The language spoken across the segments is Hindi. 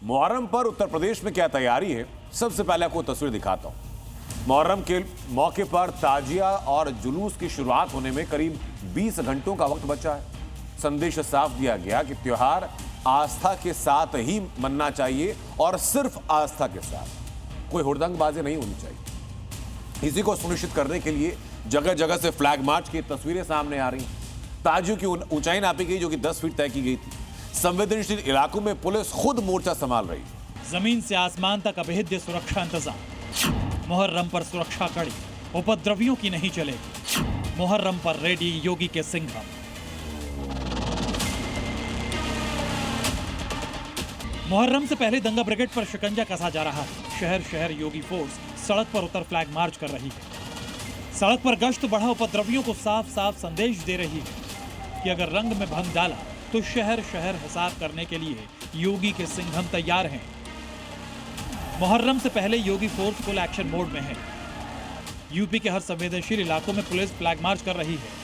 मुहर्रम पर उत्तर प्रदेश में क्या तैयारी है, सबसे पहले आपको तस्वीर दिखाता हूं। मुहर्रम के मौके पर ताजिया और जुलूस की शुरुआत होने में करीब 20 घंटों का वक्त बचा है। संदेश साफ दिया गया कि त्योहार आस्था के साथ ही मनना चाहिए और सिर्फ आस्था के साथ, कोई हुड़दंगबाजी नहीं होनी चाहिए। इसी को सुनिश्चित करने के लिए जगह जगह से फ्लैग मार्च की तस्वीरें सामने आ रही। ताजियों की ऊंचाई नापी गई जो कि 10 फीट तय की गई थी। संवेदनशील इलाकों में पुलिस खुद मोर्चा संभाल रही। जमीन से आसमान तक अभेद्य सुरक्षा इंतजाम। मुहर्रम पर सुरक्षा कड़ी, उपद्रवियों की नहीं चलेगी। मुहर्रम पर रेडी योगी के सिंघम। मुहर्रम से पहले दंगा ब्रिगेड पर शिकंजा कसा जा रहा है। शहर शहर योगी फोर्स सड़क पर उतर फ्लैग मार्च कर रही है। सड़क पर गश्त बढ़ा उपद्रवियों को साफ साफ संदेश दे रही है कि अगर रंग में भंग डाला तो शहर शहर हिसाब करने के लिए योगी के सिंघम तैयार हैं। मुहर्रम से पहले योगी फोर्स फुल एक्शन मोड में है। यूपी के हर संवेदनशील इलाकों में पुलिस फ्लैग मार्च कर रही है।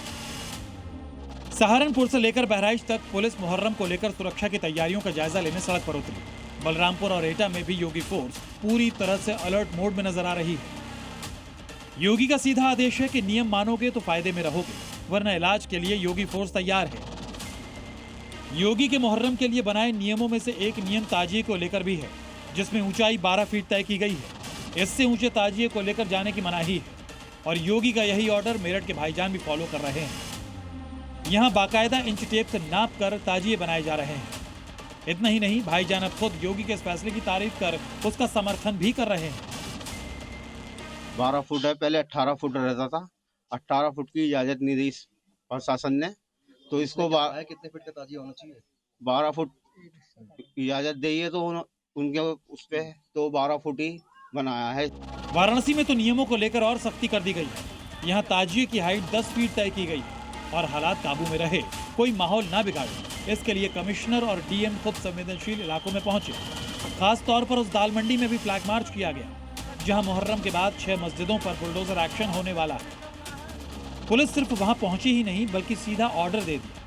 सहारनपुर से लेकर बहराइच तक पुलिस मुहर्रम को लेकर सुरक्षा की तैयारियों का जायजा लेने सड़क पर उतरी। बलरामपुर और एटा में भी योगी फोर्स पूरी तरह से अलर्ट मोड में नजर आ रही है। योगी का सीधा आदेश है कि नियम मानोगे तो फायदे में रहोगे, वरना इलाज के लिए योगी फोर्स तैयार है। योगी के मुहर्रम के लिए बनाए नियमों में से एक नियम ताजिए को लेकर भी है, जिसमें ऊंचाई 12 फीट तय की गई है। इससे ऊंचे ताजिए को लेकर जाने की मनाही है और योगी का यही ऑर्डर मेरठ के भाईजान भी फॉलो कर रहे हैं। यहाँ बाकायदा इंच टेप से नाप कर ताजिए बनाए जा रहे हैं। इतना ही नहीं, भाईजान अब खुद योगी के इस फैसले की तारीफ कर उसका समर्थन भी कर रहे हैं। 12 फुट है, पहले 18 फुट रहता था। 18 फुट की इजाजत नहीं दी प्रशासन ने, तो इसको कितने फीट का ताजिया होना चाहिए? 12 फुट इजाजत दी है, तो उनके उस पे तो 12 फुट ही बनाया है। वाराणसी में तो नियमों को लेकर और सख्ती कर दी गई है। यहाँ ताजिए की हाइट 10 फीट तय की गई है और हालात काबू में रहे, कोई माहौल ना बिगाड़े, इसके लिए कमिश्नर और डीएम खुद संवेदनशील इलाकों में पहुंचे। खास तौर पर उस दाल मंडी में भी फ्लैग मार्च किया गया, जहां मुहर्रम के बाद 6 मस्जिदों पर बुलडोजर एक्शन होने वाला है। पुलिस सिर्फ वहां पहुंची ही नहीं, बल्कि सीधा ऑर्डर दे दिया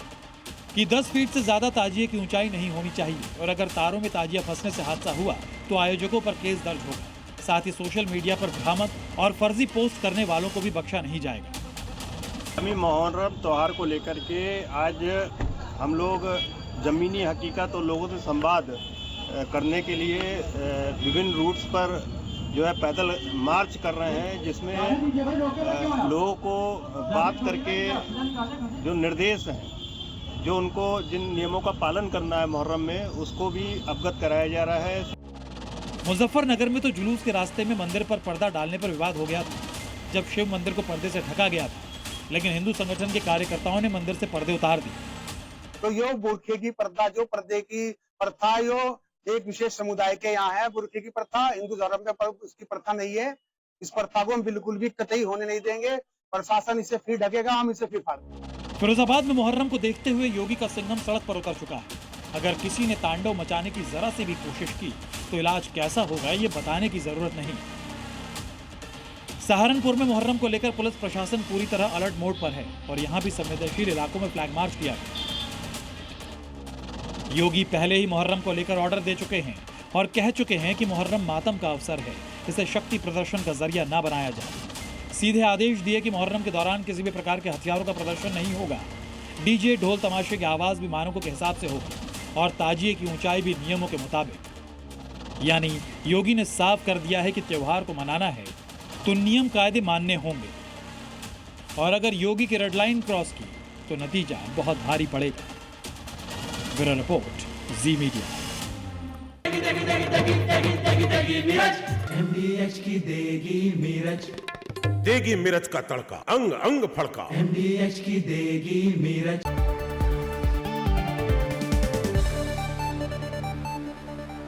कि 10 फीट से ज्यादा ताजिए की ऊंचाई नहीं होनी चाहिए और अगर तारों में ताजिया फंसने से हादसा हुआ तो आयोजकों पर केस दर्ज होगा। साथ ही सोशल मीडिया पर भ्रामक और फर्जी पोस्ट करने वालों को भी बख्शा नहीं जाएगा। मुहर्रम त्योहार को लेकर के आज हम लोग ज़मीनी हकीकत और लोगों से संवाद करने के लिए विभिन्न रूट्स पर जो है पैदल मार्च कर रहे हैं, जिसमें लोगों को बात करके जो निर्देश हैं, जो उनको जिन नियमों का पालन करना है मुहर्रम में, उसको भी अवगत कराया जा रहा है। मुजफ्फरनगर में तो जुलूस के रास्ते में मंदिर पर पर्दा डालने पर विवाद हो गया था, जब शिव मंदिर को पर्दे से ढका गया था, लेकिन हिंदू संगठन के कार्यकर्ताओं ने मंदिर से पर्दे उतार दिए। तो यो बुरखे की प्रथा, जो पर्दे की प्रथा, यो एक विशेष समुदाय के यहाँ है। बुरखे की प्रथा हिंदू धर्म का उसकी प्रथा नहीं है। इस प्रथा को हम बिल्कुल भी कतई होने नहीं देंगे। प्रशासन इसे फिर ढकेगा, हम इसे फिर फाड़ देंगे। फिरोजाबाद में मुहर्रम को देखते हुए योगी का सिंघम सड़क पर उतर चुका है। अगर किसी ने तांडव मचाने की जरा सी भी कोशिश की तो इलाज कैसा होगा ये बताने की जरूरत नहीं। सहारनपुर में मुहर्रम को लेकर पुलिस प्रशासन पूरी तरह अलर्ट मोड पर है और यहाँ भी संवेदनशील इलाकों में फ्लैग मार्च किया गया। योगी पहले ही मुहर्रम को लेकर ऑर्डर दे चुके हैं और कह चुके हैं कि मुहर्रम मातम का अवसर है, इसे शक्ति प्रदर्शन का जरिया ना बनाया जाए। सीधे आदेश दिए कि मुहर्रम के दौरान किसी भी प्रकार के हथियारों का प्रदर्शन नहीं होगा। डीजे ढोल तमाशे की आवाज भी मानकों के हिसाब से होगी और ताजिए की ऊंचाई भी नियमों के मुताबिक। यानी योगी ने साफ कर दिया है कि त्योहार को मनाना है तो नियम कायदे मानने होंगे और अगर योगी की रेड लाइन क्रॉस की तो नतीजा बहुत भारी पड़ेगा। ब्यूरो रिपोर्ट, जी मीडिया। MDH की देगी मिर्च, देगी मिर्च का तड़का, अंग अंग फड़का। MDH की देगी मिर्च।